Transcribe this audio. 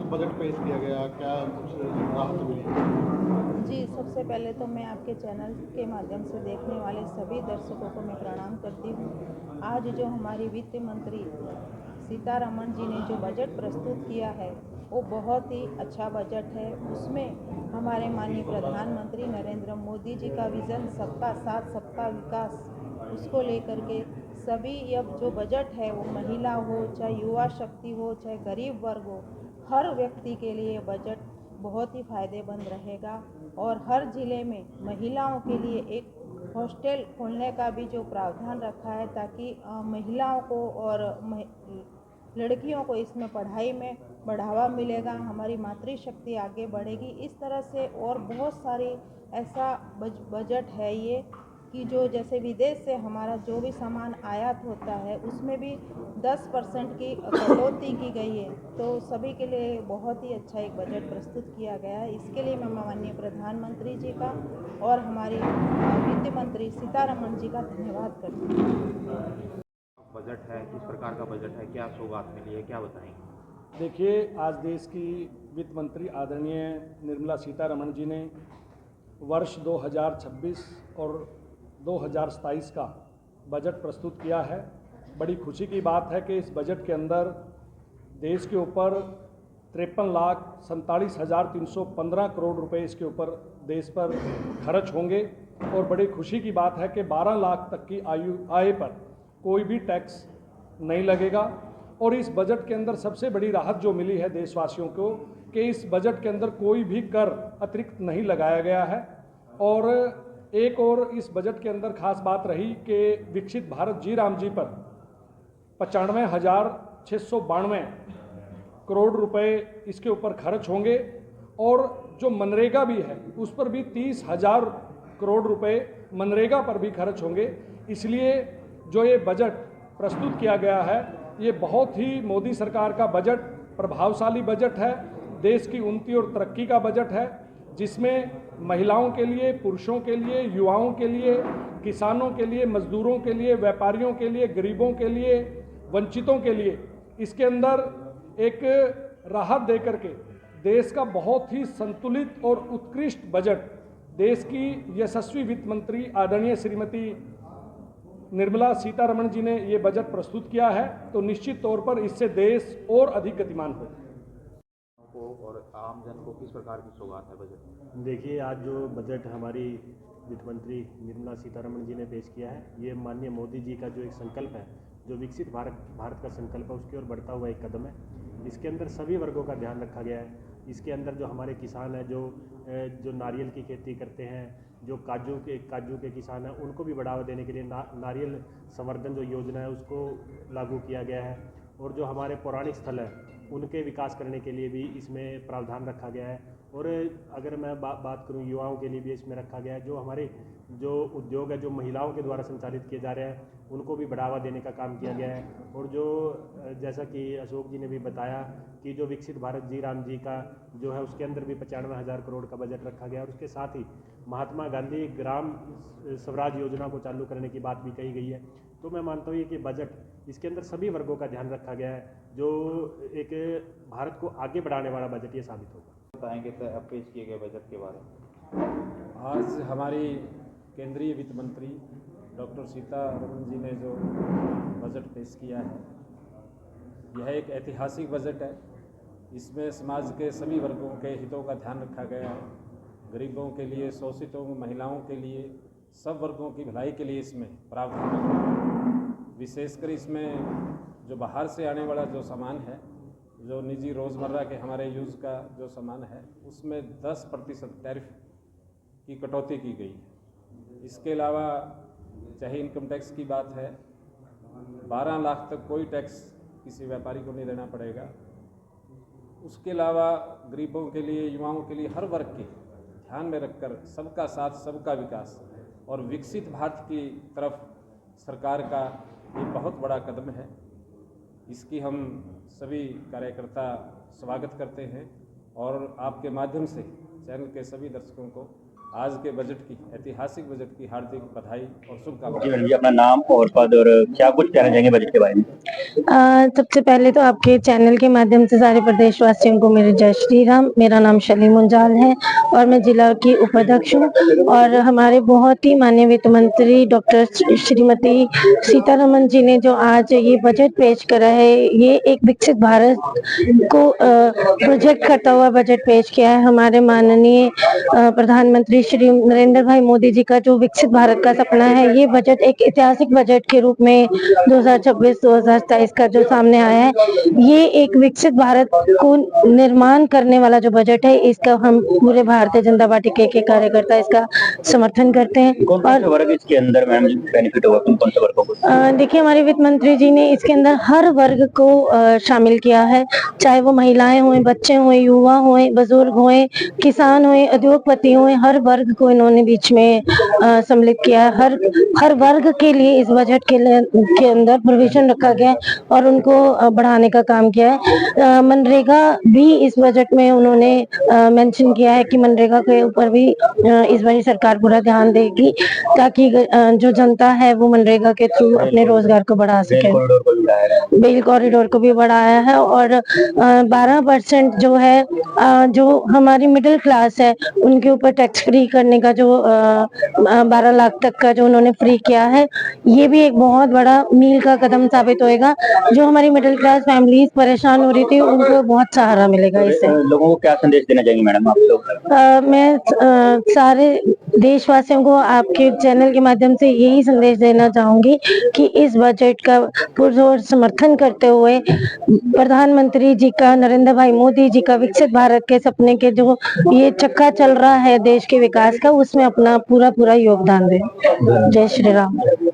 Budget पेश किया गया, क्या कुछ राहत मिली? जी, सबसे पहले तो मैं आपके चैनल के माध्यम से देखने वाले सभी दर्शकों को मैं प्रणाम करती हूँ। आज जो हमारी वित्त मंत्री सीतारमण जी ने जो बजट प्रस्तुत किया है वो बहुत ही अच्छा बजट है। उसमें हमारे माननीय प्रधानमंत्री नरेंद्र मोदी जी का विज़न सबका साथ सबका विकास, उसको लेकर के सभी अब जो बजट है वो महिला हो, चाहे युवा शक्ति हो, चाहे गरीब वर्ग हो, हर व्यक्ति के लिए बजट बहुत ही फायदेमंद रहेगा। और हर ज़िले में महिलाओं के लिए एक हॉस्टल खोलने का भी जो प्रावधान रखा है, ताकि महिलाओं को और लड़कियों को इसमें पढ़ाई में बढ़ावा मिलेगा, हमारी मातृशक्ति आगे बढ़ेगी। इस तरह से और बहुत सारी ऐसा बजट है ये कि जो जैसे विदेश से हमारा जो भी सामान आयात होता है उसमें भी 10% की कटौती की गई है। तो सभी के लिए बहुत ही अच्छा एक बजट प्रस्तुत किया गया है। इसके लिए मैं माननीय प्रधानमंत्री जी का और हमारी वित्त मंत्री सीतारमण जी का धन्यवाद करती हूँ। बजट है, किस प्रकार का बजट है, क्या सौगात मिली है, क्या बताएंगे? देखिए, आज देश की वित्त मंत्री आदरणीय निर्मला सीतारमण जी ने वर्ष 2026 और 2027 का बजट प्रस्तुत किया है। बड़ी खुशी की बात है कि इस बजट के अंदर देश के ऊपर 53,47,315 करोड़ रुपए इसके ऊपर देश पर खर्च होंगे। और बड़ी खुशी की बात है कि 12 लाख तक की आय पर कोई भी टैक्स नहीं लगेगा। और इस बजट के अंदर सबसे बड़ी राहत जो मिली है देशवासियों को कि इस बजट के अंदर कोई भी कर अतिरिक्त नहीं लगाया गया है। और एक और इस बजट के अंदर खास बात रही कि विकसित भारत जी राम जी पर 95,692 करोड़ रुपए इसके ऊपर खर्च होंगे। और जो मनरेगा भी है उस पर भी 30,000 करोड़ रुपए मनरेगा पर भी खर्च होंगे। इसलिए जो ये बजट प्रस्तुत किया गया है ये बहुत ही मोदी सरकार का बजट प्रभावशाली बजट है, देश की उन्नति और तरक्की का बजट है, जिसमें महिलाओं के लिए, पुरुषों के लिए, युवाओं के लिए, किसानों के लिए, मजदूरों के लिए, व्यापारियों के लिए, गरीबों के लिए, वंचितों के लिए इसके अंदर एक राहत देकर के देश का बहुत ही संतुलित और उत्कृष्ट बजट देश की यशस्वी वित्त मंत्री आदरणीय श्रीमती निर्मला सीतारमण जी ने ये बजट प्रस्तुत किया है। तो निश्चित तौर पर इससे देश और अधिक गतिमान हो और आम जन को किस प्रकार की सौगात है बजट में? देखिए, आज जो बजट हमारी वित्त मंत्री निर्मला सीतारमण जी ने पेश किया है, ये माननीय मोदी जी का जो एक संकल्प है, जो विकसित भारत का संकल्प है, उसकी ओर बढ़ता हुआ एक कदम है। इसके अंदर सभी वर्गों का ध्यान रखा गया है। इसके अंदर जो हमारे किसान हैं, जो नारियल की खेती करते हैं, जो काजू के किसान हैं, उनको भी बढ़ावा देने के लिए नारियल संवर्धन जो योजना है उसको लागू किया गया है। और जो हमारे पौराणिक स्थल हैं उनके विकास करने के लिए भी इसमें प्रावधान रखा गया है। और अगर मैं बात करूं, युवाओं के लिए भी इसमें रखा गया है। जो हमारे जो उद्योग है जो महिलाओं के द्वारा संचालित किए जा रहे हैं उनको भी बढ़ावा देने का काम किया गया है। और जो जैसा कि अशोक जी ने भी बताया कि जो विकसित भारत जी राम जी का जो है उसके अंदर भी 95,000 करोड़ का बजट रखा गया। और उसके साथ ही महात्मा गांधी ग्राम स्वराज योजना को चालू करने की बात भी कही गई है। तो मैं मानता हूँ कि बजट इसके अंदर सभी वर्गों का ध्यान रखा गया है, जो एक भारत को आगे बढ़ाने वाला बजट ये साबित होगा। बताएंगे पेश किए गए बजट के बारे में? आज हमारी केंद्रीय वित्त मंत्री डॉक्टर सीतारमण जी ने जो बजट पेश किया है यह एक ऐतिहासिक बजट है। इसमें समाज के सभी वर्गों के हितों का ध्यान रखा गया है। गरीबों के लिए, शोषितों, महिलाओं के लिए, सब वर्गों की भलाई के लिए इसमें प्रावधान रखा है। विशेषकर इसमें जो बाहर से आने वाला जो सामान है, जो निजी रोज़मर्रा के हमारे यूज़ का जो सामान है, उसमें 10% टैरिफ की कटौती की गई है। इसके अलावा चाहे इनकम टैक्स की बात है, 12 लाख तक कोई टैक्स किसी व्यापारी को नहीं देना पड़ेगा। उसके अलावा गरीबों के लिए, युवाओं के लिए, हर वर्ग के ध्यान में रखकर सबका साथ सबका विकास और विकसित भारत की तरफ सरकार का ये बहुत बड़ा कदम है। इसकी हम सभी कार्यकर्ता स्वागत करते हैं और आपके माध्यम से चैनल के सभी दर्शकों को आज के बजट की, ऐतिहासिक बजट की हार्दिक बधाई और शुभकामनाएं। जी मैडम जी, अपना नाम और पद और क्या कुछ कहना चाहेंगे बजट के बारे में? सबसे पहले तो आपके चैनल के माध्यम से सारे प्रदेशवासियों को मेरे जय श्री राम। मेरा नाम शली मुंजाल है और मैं जिला की उपाध्यक्ष हूँ। और हमारे बहुत ही माननीय वित्त मंत्री डॉक्टर श्रीमती सीतारमण जी ने जो आज ये बजट पेश करा है, ये एक विकसित भारत को प्रोजेक्ट करता हुआ बजट पेश किया है। हमारे माननीय प्रधानमंत्री श्री नरेंद्र भाई मोदी जी का जो विकसित भारत का सपना है, ये बजट एक ऐतिहासिक बजट के रूप में 2026-2027 का जो सामने आया है, ये एक विकसित भारत को निर्माण करने वाला जो बजट है, इसका हम पूरे भारतीय जनता पार्टी के कार्यकर्ता इसका समर्थन करते हैं। और वर्ग इसके अंदर मैम बेनिफिट होगा कौन से वर्गों को? देखिए, हमारे वित्त मंत्री जी ने इसके अंदर हर वर्ग को शामिल किया है, चाहे वो महिलाएं हों, बच्चे हों, युवा हों, बुजुर्ग हों, किसान हों, उद्योगपति हों, हर वर्ग को इन्होंने बीच में सम्मिलित किया है। हर वर्ग के लिए इस बजट के अंदर प्रोविजन रखा गया है और उनको बढ़ाने का काम किया है। मनरेगा भी इस बजट में उन्होंने मेंशन किया है कि मनरेगा के ऊपर भी इस बार सरकार पूरा ध्यान देगी, ताकि जो जनता है वो मनरेगा के थ्रू अपने रोजगार को बढ़ा सके। बेल कॉरिडोर को भी बढ़ाया है और 12% जो है, जो हमारी मिडिल क्लास है उनके ऊपर टैक्स फ्री करने का जो 12 लाख तक का जो उन्होंने फ्री किया है, ये भी एक बहुत बड़ा मील का कदम साबित होएगा। जो हमारी मिडिल क्लास फैमिलीज परेशान हो रही थी, उनको बहुत सहारा मिलेगा इससे। लोगों को क्या संदेश देना चाहेंगे मैडम आप लोग? मैं सारे देशवासियों को आपके चैनल के माध्यम से यही संदेश देना चाहूंगी कि इस बजट का पुरजोर समर्थन करते हुए प्रधानमंत्री जी का, नरेंद्र भाई मोदी जी का विकसित भारत के सपने के जो ये चक्का चल रहा है देश के विकास का, उसमें अपना पूरा योगदान दें। जय श्री राम।